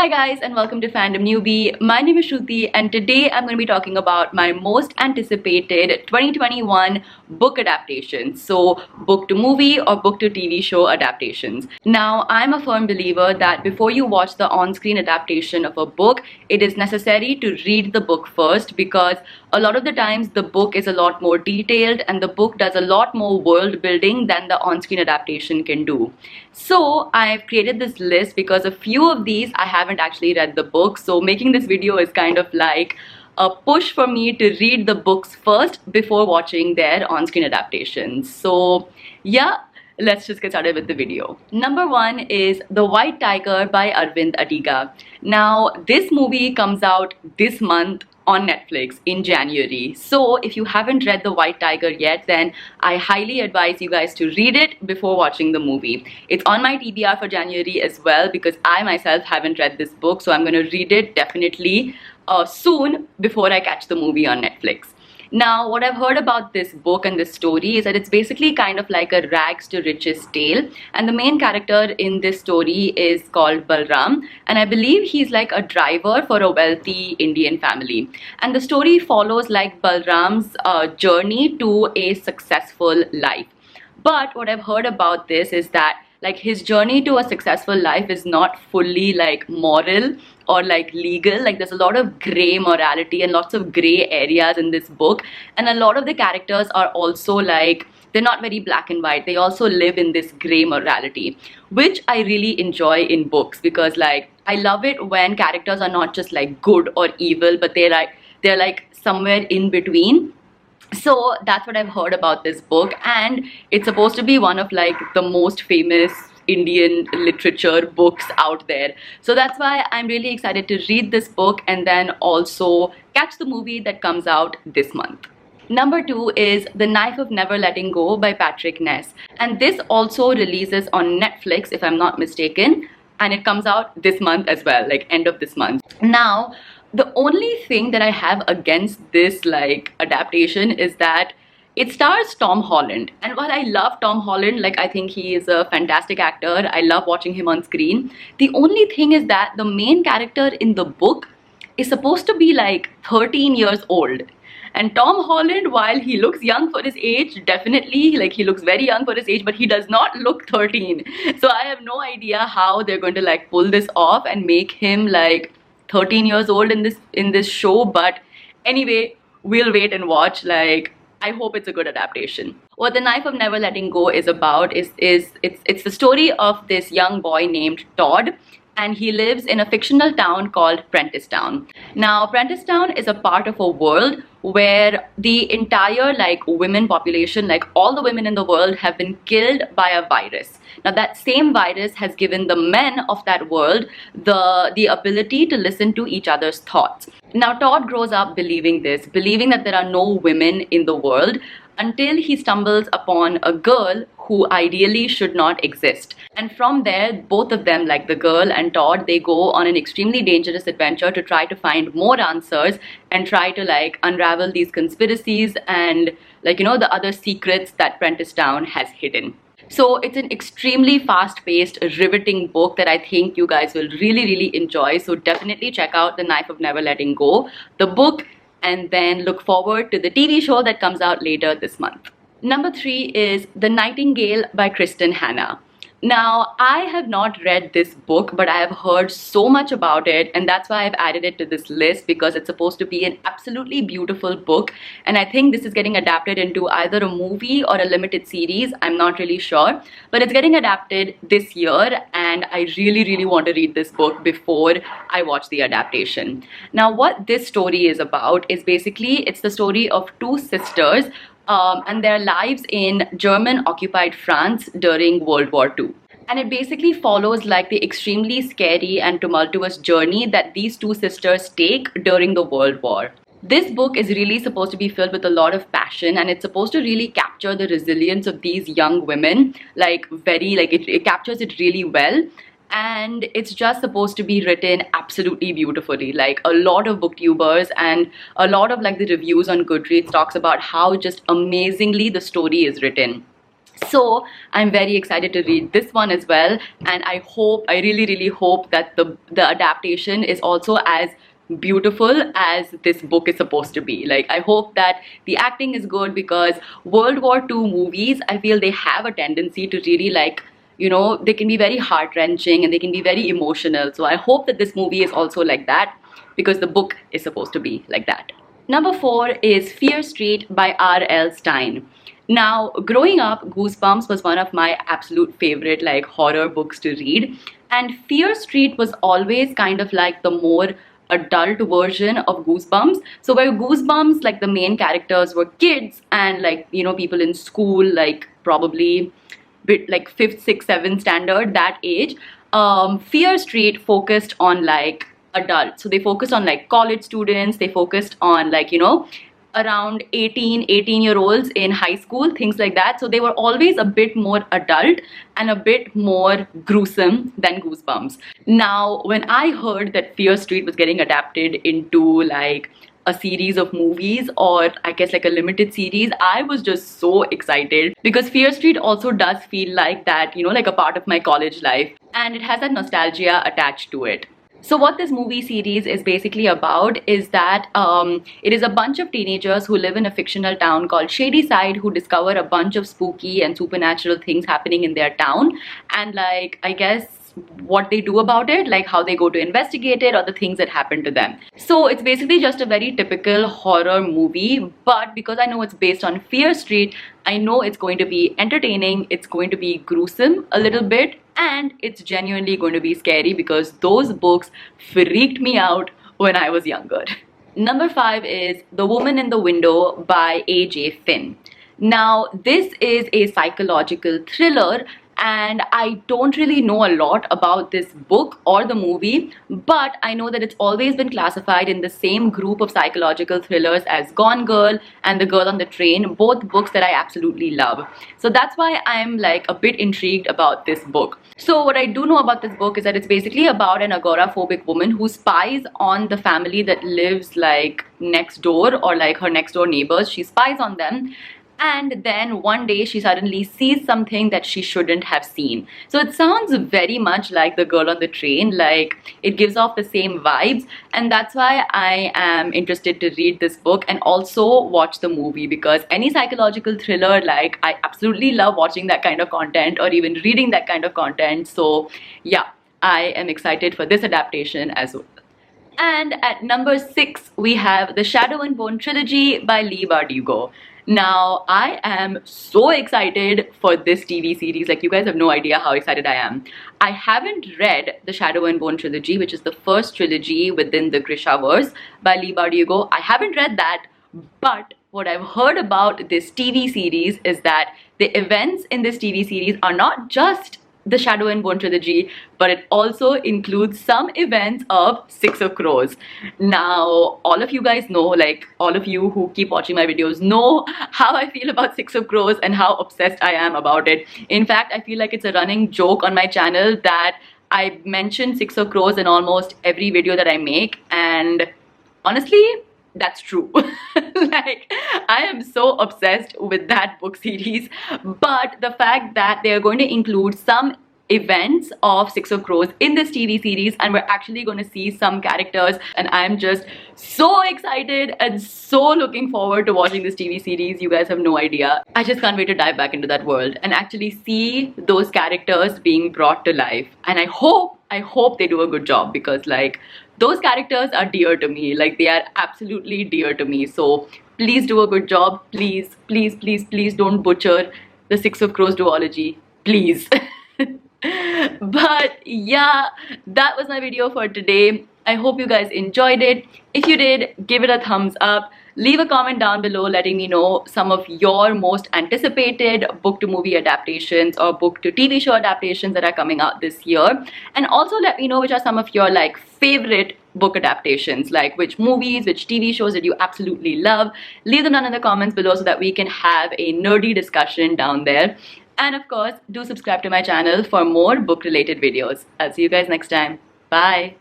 Hi guys and welcome to Fandom Newbie. My name is Shruti and today I'm going to be talking about my most anticipated 2021 book adaptations. So book to movie or book to TV show adaptations. Now I'm a firm believer that before you watch the on-screen adaptation of a book, it is necessary to read the book first because a lot of the times the book is a lot more detailed and the book does a lot more world building than the on-screen adaptation can do. So I've created this list because a few of these I haven't actually read the book, so making this video is kind of like a push for me to read the books first before watching their on-screen adaptations. So yeah, let's just get started with the video. Number one is The White Tiger by Arvind Adiga. Now this movie comes out this month on Netflix in January. So if you haven't read The White Tiger yet, then I highly advise you guys to read it before watching the movie. It's on my TBR for January as well because I myself haven't read this book, so I'm going to read it definitely soon before I catch the movie on Netflix. Now, what I've heard about this book and this story is that it's basically kind of like a rags to riches tale. And the main character in this story is called Balram. And I believe he's like a driver for a wealthy Indian family. And the story follows like Balram's journey to a successful life. But what I've heard about this is that like his journey to a successful life is not fully like moral or like legal. Like there's a lot of gray morality and lots of gray areas in this book, and a lot of the characters are also like they're not very black and white. They also live in this gray morality, which I really enjoy in books because like I love it when characters are not just like good or evil, but they're like somewhere in between. So that's what I've heard about this book, and it's supposed to be one of like the most famous Indian literature books out there. So that's why I'm really excited to read this book and then also catch the movie that comes out this month. Number two is The Knife of Never Letting Go by Patrick Ness, and this also releases on Netflix if I'm not mistaken, and it comes out this month as well, like end of this month. Now the only thing that I have against this like adaptation is that it stars Tom Holland, and while I love Tom Holland, like I think he is a fantastic actor, I love watching him on screen, the only thing is that the main character in the book is supposed to be like 13 years old. And Tom Holland, while he looks young for his age, definitely like he looks very young for his age, but he does not look 13. So I have no idea how they're going to like pull this off and make him like 13 years old in this show. But anyway, we'll wait and watch. Like I hope it's a good adaptation. What The Knife of Never Letting Go is about is it's the story of this young boy named Todd, and he lives in a fictional town called Prentice Town. Now Prentice Town is a part of a world where the entire like women population, like all the women in the world, have been killed by a virus. Now that same virus has given the men of that world the ability to listen to each other's thoughts. Now Todd grows up believing this, believing that there are no women in the world, until he stumbles upon a girl who ideally should not exist. And from there, both of them, like the girl and Todd, they go on an extremely dangerous adventure to try to find more answers and try to like unravel these conspiracies and like, you know, the other secrets that Prentice Town has hidden. So it's an extremely fast-paced, riveting book that I think you guys will really enjoy. So definitely check out The Knife of Never Letting Go, the book, and then look forward to the TV show that comes out later this month. Number three is The Nightingale by Kristen Hanna. Now, I have not read this book, but I have heard so much about it, and that's why I've added it to this list because it's supposed to be an absolutely beautiful book, and I think this is getting adapted into either a movie or a limited series. I'm not really sure, but it's getting adapted this year, and I really want to read this book before I watch the adaptation. Now, what this story is about is basically it's the story of two sisters and their lives in German-occupied France during World War II. And it basically follows like the extremely scary and tumultuous journey that these two sisters take during the World War. This book is really supposed to be filled with a lot of passion, and it's supposed to really capture the resilience of these young women, like it captures it really well. And it's just supposed to be written absolutely beautifully. Like a lot of booktubers and a lot of like the reviews on Goodreads talks about how just amazingly the story is written. So I'm very excited to read this one as well, and I really hope that the adaptation is also as beautiful as this book is supposed to be. Like, I hope that the acting is good, because World War II movies, I feel they have a tendency to really, like, they can be very heart-wrenching and they can be very emotional. So I hope that this movie is also like that, because the book is supposed to be like that. Number 4 is Fear Street by R.L. Stine. Now, growing up, Goosebumps was one of my absolute favorite, like, horror books to read, and Fear Street was always kind of like the more adult version of Goosebumps. So where Goosebumps, like, the main characters were kids and, like, people in school, like probably bit like 5th, 6th, 7th standard, that age. Fear Street focused on, like, adults. So they focused on, like, college students. They focused on, like, around 18-year-olds in high school, things like that. So they were always a bit more adult and a bit more gruesome than Goosebumps. Now, when I heard that Fear Street was getting adapted into, like, a series of movies, or I guess like a limited series, I was just so excited, because Fear Street also does feel like that, like a part of my college life, and it has that nostalgia attached to it. So what this movie series is basically about is that it is a bunch of teenagers who live in a fictional town called Shadyside, who discover a bunch of spooky and supernatural things happening in their town, and, like, I guess what they do about it, like how they go to investigate it, or the things that happen to them. So it's basically just a very typical horror movie, but because I know it's based on Fear Street, I know it's going to be entertaining, it's going to be gruesome a little bit, and it's genuinely going to be scary, because those books freaked me out when I was younger. Number 5 is The Woman in the Window by A.J. Finn. Now, this is a psychological thriller, and I don't really know a lot about this book or the movie, but I know that it's always been classified in the same group of psychological thrillers as Gone Girl and The Girl on the Train, both books that I absolutely love. So that's why I'm, like, a bit intrigued about this book. So what I do know about this book is that it's basically about an agoraphobic woman who spies on the family that lives, like, next door, or like her next door neighbors. She spies on them, and then one day she suddenly sees something that she shouldn't have seen. So it sounds very much like The Girl on the Train, like it gives off the same vibes, and that's why I am interested to read this book and also watch the movie, because any psychological thriller, like, I absolutely love watching that kind of content or even reading that kind of content. So yeah, I am excited for this adaptation as well. And at number 6, we have The Shadow and Bone trilogy by Leigh Bardugo. Now, I am so excited for this TV series. Like, you guys have no idea how excited I am. I haven't read The Shadow and Bone trilogy, which is the first trilogy within the Grishaverse by Leigh Bardugo. I haven't read that, but what I've heard about this TV series is that the events in this TV series are not just the Shadow and Bone trilogy, but it also includes some events of Six of Crows. Now, all of you guys know, like, all of you who keep watching my videos know how I feel about Six of Crows and how obsessed I am about it. In fact, I feel like it's a running joke on my channel that I mention Six of Crows in almost every video that I make, and honestly, that's true. Like, I am so obsessed with that book series, but the fact that they are going to include some events of Six of Crows in this TV series, and we're actually going to see some characters, and I'm just so excited and so looking forward to watching this TV series. You guys have no idea. I just can't wait to dive back into that world and actually see those characters being brought to life, and I hope they do a good job, because, like, those characters are dear to me. Like, they are absolutely dear to me. So please do a good job. Please, please, please, please don't butcher the Six of Crows duology. Please. But yeah, that was my video for today. I hope you guys enjoyed it. If you did, give it a thumbs up. Leave a comment down below letting me know some of your most anticipated book to movie adaptations or book to TV show adaptations that are coming out this year. And also let me know which are some of your, like, favorite book adaptations, like which movies, which TV shows did you absolutely love. Leave them down in the comments below so that we can have a nerdy discussion down there. And of course, do subscribe to my channel for more book related videos. I'll see you guys next time. Bye.